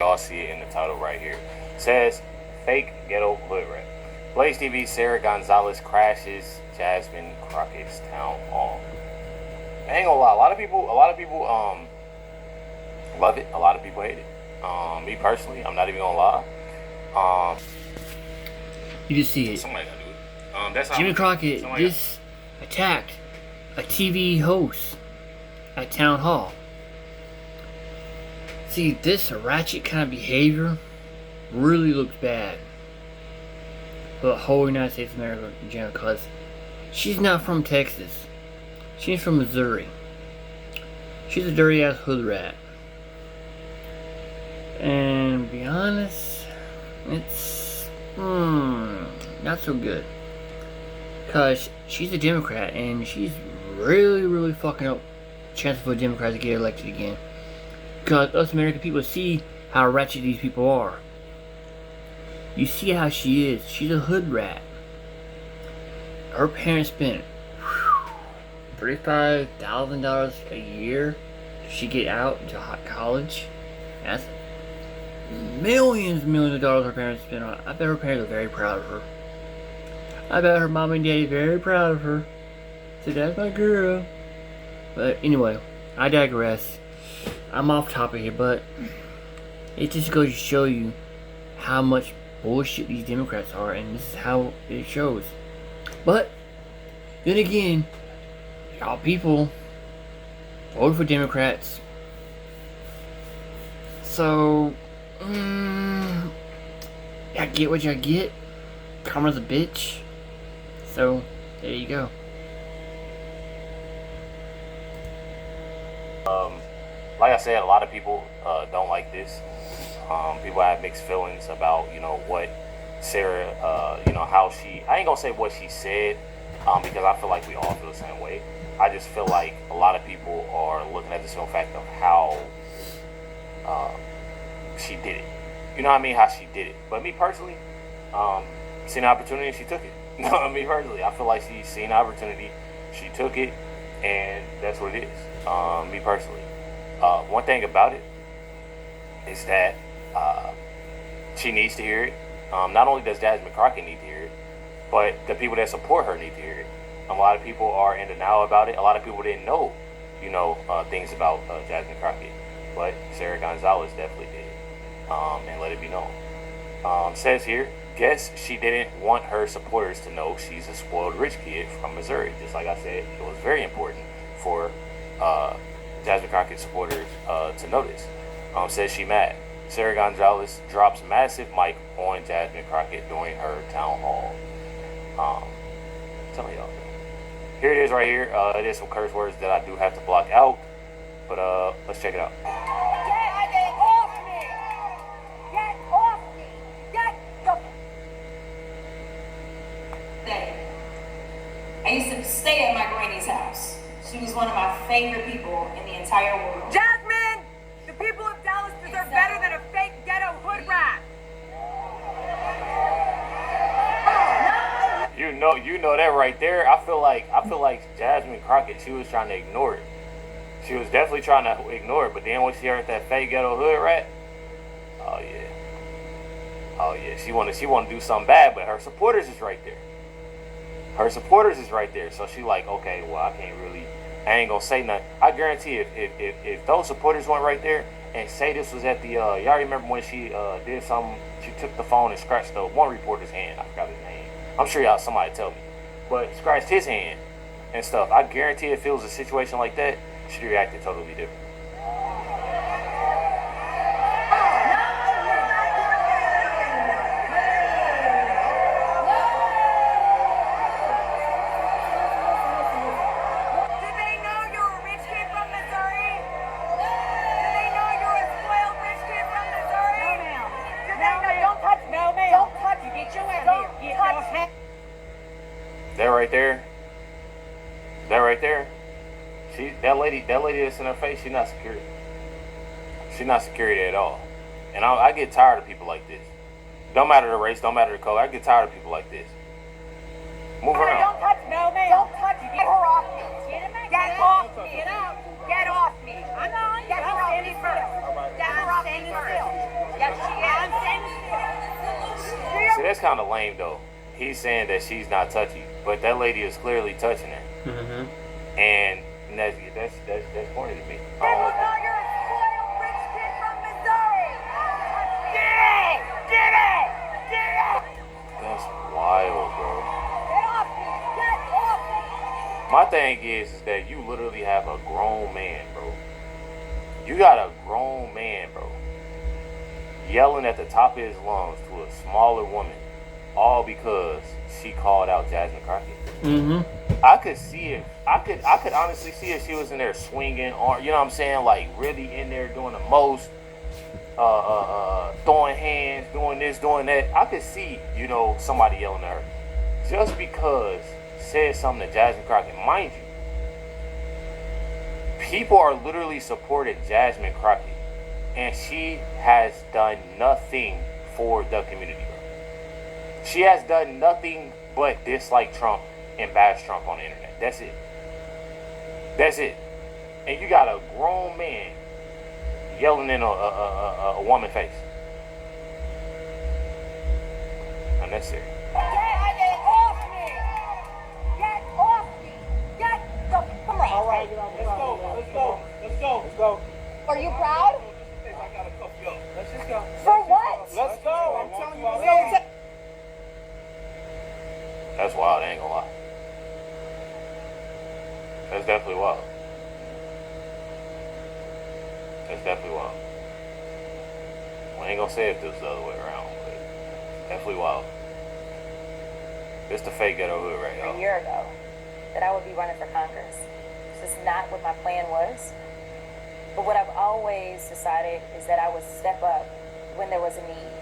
Y'all see it in the title right here. It says fake ghetto hood rat. Blaze TV Sarah Gonzalez crashes Jasmine Crockett's town hall. I ain't gonna lie, a lot of people love it. A lot of people hate it. Me personally, I'm not even gonna lie. You just see it. Somebody gotta do it. That's Jimmy Crockett just attacked a TV host at town hall. See, this ratchet kind of behavior really looks bad for the whole United States of America in general, because she's not from Texas. She's from Missouri. She's a dirty ass hood rat. And to be honest, it's not so good. Because she's a Democrat and she's really fucking up chances for a Democrat to get elected again. Because us American people see how ratchet these people are. You see how she is. She's a hood rat. Her parents spent $35,000 a year to get out to college. That's millions of dollars her parents spent on it. I bet her parents are very proud of her. I bet her mom and daddy are very proud of her. So that's my girl. But anyway, I digress. I'm off topic here, but it just goes to show you how much bullshit these Democrats are, and this is how it shows. But then again, y'all people vote for Democrats, so I get what y'all get. Karma's a bitch. So there you go. Like I said, a lot of people don't like this. People have mixed feelings about, what Sarah, how she, I ain't gonna say what she said, because I feel like we all feel the same way. I just feel like a lot of people are looking at the simple fact of how she did it. You know what I mean? How she did it. But me personally, seen an opportunity and she took it. Me personally, I feel like she seen an opportunity, she took it, and that's what it is. Me personally. One thing about it is that she needs to hear it. Not only does Jasmine Crockett need to hear it, but the people that support her need to hear it. A lot of people are in denial about it. A lot of people didn't know, things about Jasmine Crockett, but Sarah Gonzalez definitely did, and let it be known. Says here, guess she didn't want her supporters to know she's a spoiled rich kid from Missouri. Just like I said, it was very important for Jasmine Crockett supporters to notice. Says she mad. Sarah Gonzalez drops massive mic on Jasmine Crockett during her town hall. Tell me y'all. Here it is right here. It is some curse words that I do have to block out, but let's check it out. Get off me! Get off me! Get the... I used to stay at my granny's house. She was one of my favorite people in the entire world. Jasmine! The people of Dallas deserve better than a fake ghetto hood rat! You know that right there. I feel like Jasmine Crockett, she was trying to ignore it. She was definitely trying to ignore it, but then when she heard that fake ghetto hood rat, oh yeah, she wanted to do something bad, but her supporters is right there. So she like, okay, well, I ain't gonna say nothing. I guarantee if those supporters went right there and say this was at the y'all remember when she did something, she took the phone and scratched the one reporter's hand. I forgot his name. I'm sure y'all somebody tell me, but scratched his hand and stuff. I guarantee if it was a situation like that, she'd reacted totally different. That right there, that lady that's in her face, she's not security. She's not security at all. And I get tired of people like this. Don't matter the race, don't matter the color. I get tired of people like this. Move around. Don't touch me. No, ma'am. Don't touch me. Get her off me. Get off me. Get out. Get off me. I'm not. Get her off me first. Get her off me first. Yes, she is. See, that's kind of lame though. He's saying that she's not touchy, but that lady is clearly touching it, and that's corny to me. People know you're a spoiled rich kid from Missouri. Get out! Get out! Get out! That's wild, bro. Get off me! Get off me! My thing is that you literally have a grown man, bro. You got a grown man, bro, yelling at the top of his lungs to a smaller woman, all because she called out Jasmine Crockett. I could see it. I could honestly see if she was in there swinging, or you know what I'm saying, like really in there doing the most, throwing hands, doing this, doing that. I could see, you know, somebody yelling at her just because said something to Jasmine Crockett. Mind you, people are literally supporting Jasmine Crockett, and she has done nothing for the community, bro. She has done nothing but dislike Trump and bash Trump on the internet. That's it. That's it. And you got a grown man yelling in a woman's face. Unnecessary. Get off me! Get off me! Get the fuck off! All right, let's go. Are you proud? I gotta cuff you up. Let's just go. For what? Let's go. I'm telling you, let's go. That's wild, I ain't gonna lie. That's definitely wild. That's definitely wild. Well, I ain't gonna say if this was the other way around, but definitely wild. This the fake ghetto hood right A now. year ago, that I would be running for Congress. It's just not what my plan was. But what I've always decided is that I would step up when there was a need.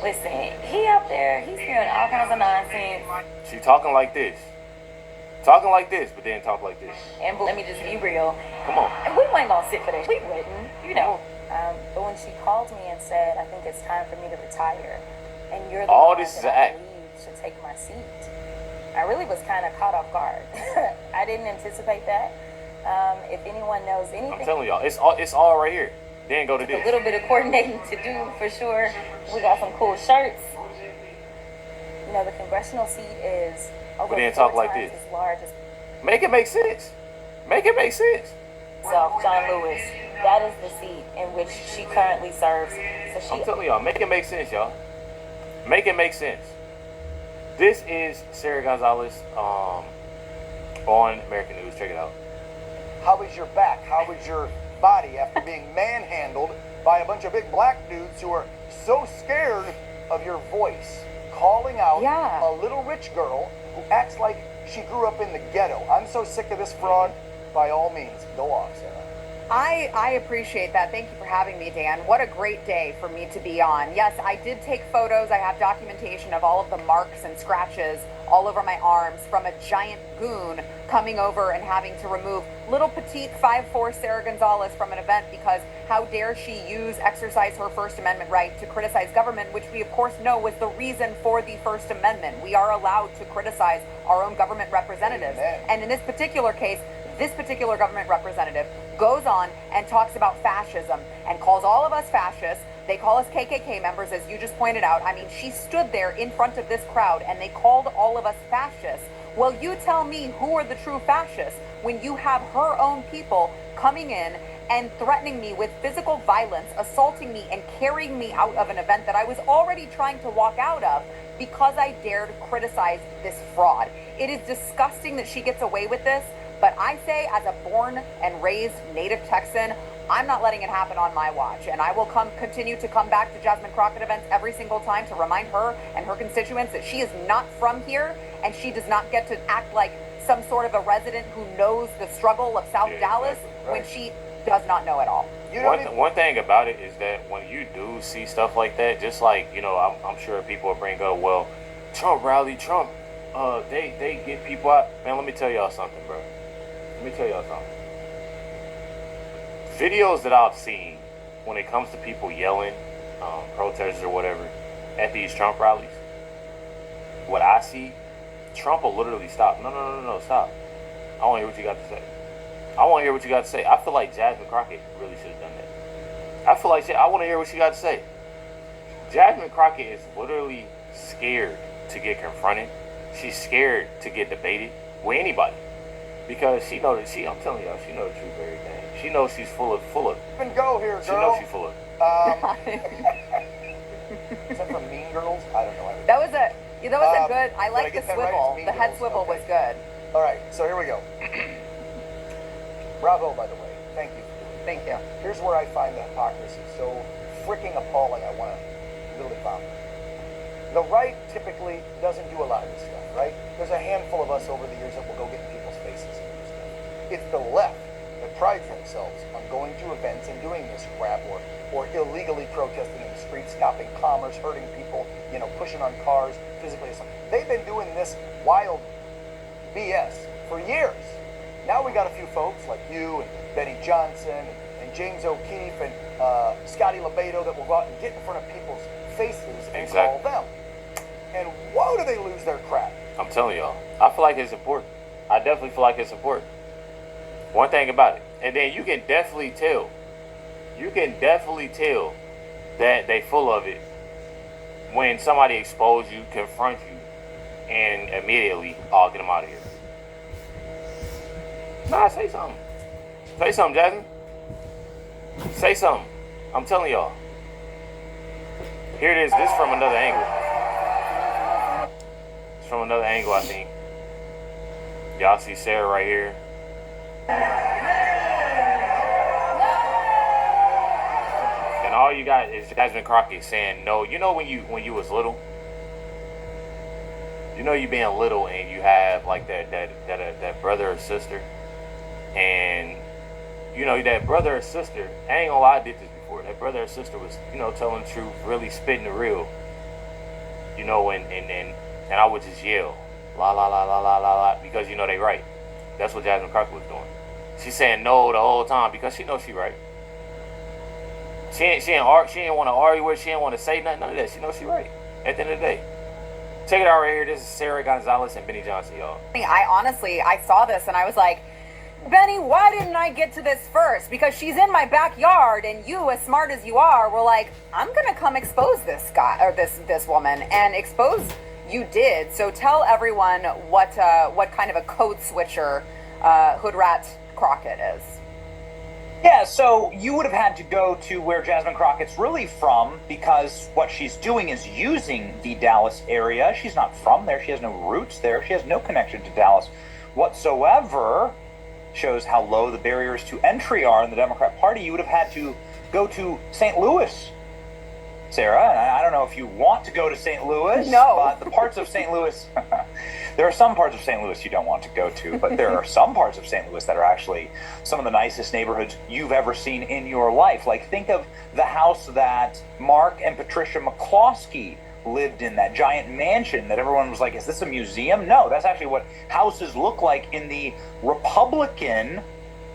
Listen, he up there, he's hearing all kinds of nonsense. She talking like this. Talking like this, but then talk like this. And let me just be real. Come on. And we weren't gonna sit for this. We wouldn't, you know. But when she called me and said, I think it's time for me to retire, and you're the All one this is that an I act. believe should take my seat, I really was kind of caught off guard. I didn't anticipate that. If anyone knows anything, I'm telling y'all, it's all right here. Then go to a this. little bit of coordinating to do for sure. We got some cool shirts. You know, the congressional seat is over But then 4 talk like times this. as large as Make it make sense. Make it make sense. John Lewis. That is the seat in which she currently serves. So I'm she telling y'all, make it make sense, y'all. Make it make sense. This is Sarah Gonzalez on American News. Check it out. How is your back? How is your body after being manhandled by a bunch of big black dudes who are so scared of your voice, calling out Yeah. a little rich girl who acts like she grew up in the ghetto? I'm so sick of this fraud. By all means, go off, Sarah. I appreciate that. Thank you for having me, Dan. What a great day for me to be on. Yes, I did take photos. I have documentation of all of the marks and scratches all over my arms from a giant goon coming over and having to remove little petite 5'4" Sarah Gonzalez from an event because how dare she exercise her First Amendment right to criticize government, which we of course know was the reason for the First Amendment. We are allowed to criticize our own government representatives. Amen. And in this particular case, this particular government representative goes on and talks about fascism and calls all of us fascists. They call us KKK members, as you just pointed out. I mean, she stood there in front of this crowd and they called all of us fascists. Well, you tell me who are the true fascists when you have her own people coming in and threatening me with physical violence, assaulting me and carrying me out of an event that I was already trying to walk out of because I dared criticize this fraud. It is disgusting that she gets away with this. But I say, as a born and raised native Texan, I'm not letting it happen on my watch. And I will continue to come back to Jasmine Crockett events every single time to remind her and her constituents that she is not from here and she does not get to act like some sort of a resident who knows the struggle of South Dallas exactly. when she does not know at all. You don't even, One thing about it is that when you do see stuff like that, just like, you know, I'm sure people will bring up, well, Trump rally, Trump, they get people out. Man, let me tell y'all something, bro. Let me tell y'all something. Videos that I've seen when it comes to people yelling, protesters or whatever, at these Trump rallies, what I see, Trump will literally stop. No, stop. I want to hear what you got to say. I want to hear what you got to say. I feel like Jasmine Crockett really should have done that. I want to hear what she got to say. Jasmine Crockett is literally scared to get confronted. She's scared to get debated with anybody because she knows that I'm telling y'all, she knows the truth of everything. She knows she's full of. Even go here, girl. She knows she's full of. Is that from Mean Girls? I don't know. That was a good. I did I like get the that right? swivel. It's Mean The head Girls. swivel Okay. was good. All right, so here we go. Bravo, by the way. Thank you. Thank you. Here's where I find the hypocrisy so freaking appalling. I want to literally vomit. The right typically doesn't do a lot of this stuff, right? There's a handful of us over the years that will go get in people's faces and do stuff. It's the left that prides themselves on going to events and doing this crap or illegally protesting in the streets, stopping commerce, hurting people, pushing on cars, physically assaulting. They've been doing this wild BS for years. Now we got a few folks like you and Benny Johnson and James O'Keefe and Scotty LeBedo that will go out and get in front of people's faces and call them. And whoa, do they lose their crap. I'm telling y'all, I feel like it's important. I definitely feel like it's important. One thing about it, and then you can definitely tell that they full of it when somebody expose you, confront you, and immediately, get them out of here. Nah, say something. Say something, Jasmine. Say something. I'm telling y'all. Here it is. This is from another angle. It's from another angle, I think. Y'all see Sarah right here. And all you got is Jasmine Crockett saying no. You know when you was little? You know you being little and you have like that brother or sister, and that brother or sister, I ain't gonna lie, I did this before. That brother or sister was, telling the truth, really spitting the real. And I would just yell, la la la la la la la, because they right. That's what Jasmine Crockett was doing. She's saying no the whole time because she knows she right. She ain't want to argue with. She ain't want to say nothing. None of that. She knows she right. At the end of the day. Check it out right here. This is Sarah Gonzalez and Benny Johnson, y'all. I saw this and I was like, Benny, why didn't I get to this first? Because she's in my backyard, and you, as smart as you are, were like, I'm gonna come expose this guy or this woman, and expose you did. So tell everyone what kind of a code switcher Hood Rat Crockett is. Yeah, so you would have had to go to where Jasmine Crockett's really from, because what she's doing is using the Dallas area. She's not from there. She has no roots there. She has no connection to Dallas whatsoever. Shows how low the barriers to entry are in the Democrat Party. You would have had to go to St. Louis, Sarah. And I don't know if you want to go to St. Louis. No. But the parts of St. Louis, there are some parts of St. Louis you don't want to go to, but there are some parts of St. Louis that are actually some of the nicest neighborhoods you've ever seen in your life. Like, think of the house that Mark and Patricia McCloskey lived in, that giant mansion that everyone was like, is this a museum? No, that's actually what houses look like in the Republican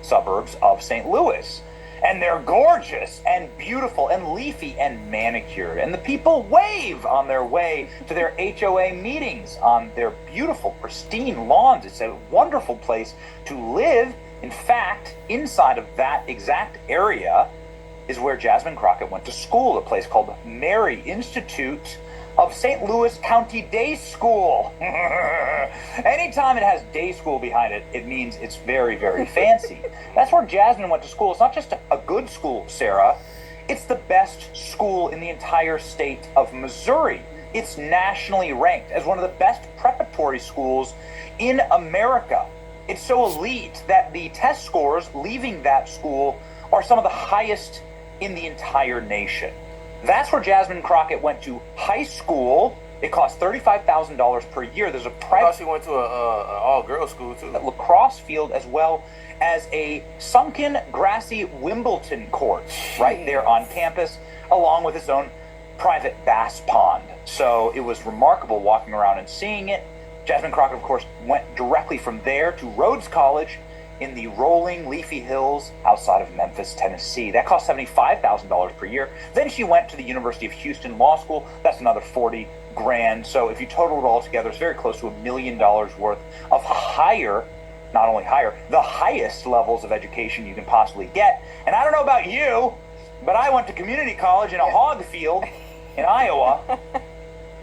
suburbs of St. Louis. And they're gorgeous and beautiful and leafy and manicured. And the people wave on their way to their HOA meetings on their beautiful, pristine lawns. It's a wonderful place to live. In fact, inside of that exact area is where Jasmine Crockett went to school, a place called Mary Institute of St. Louis County Day School. Anytime it has day school behind it, it means it's very, very fancy. That's where Jasmine went to school. It's not just a good school, Sarah. It's the best school in the entire state of Missouri. It's nationally ranked as one of the best preparatory schools in America. It's so elite that the test scores leaving that school are some of the highest in the entire nation. That's where Jasmine Crockett went to high school. It cost $35,000 per year. There's a private. She went to a all-girls school too. Lacrosse field, as well as a sunken, grassy Wimbledon court right there on campus, along with its own private bass pond. So it was remarkable walking around and seeing it. Jasmine Crockett, of course, went directly from there to Rhodes College in the rolling leafy hills outside of Memphis, Tennessee. That cost $75,000 per year. Then she went to the University of Houston Law School. That's another $40,000. So if you total it all together, it's very close to $1 million worth of not only higher, the highest levels of education you can possibly get. And I don't know about you, but I went to community college in a hog field in Iowa.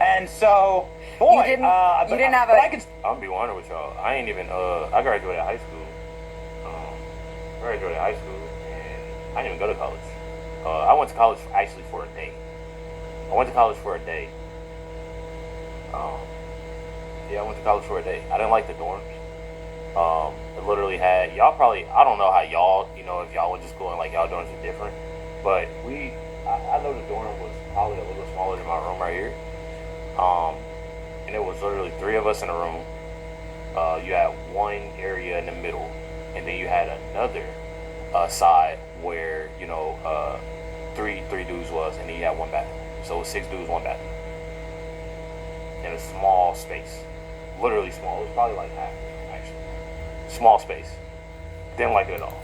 And so, boy, You didn't have but a- I could I'm gonna be 100 with y'all. I ain't even. I graduated high school. Graduated high school, and I didn't even go to college. I went to college actually for a day. I went to college for a day. Yeah, I went to college for a day. I didn't like the dorms. It literally had y'all probably. I don't know how y'all, if y'all went to school and like y'all dorms are different, but I know the dorm was probably a little smaller than my room right here. And it was literally 3 of us in a room. You had one area in the middle, and then you had another side where three dudes was, and then you had one bathroom. So it was 6 dudes, 1 bathroom, in a small space. Literally small. It was probably like half, actually. Small space. Didn't like it at all.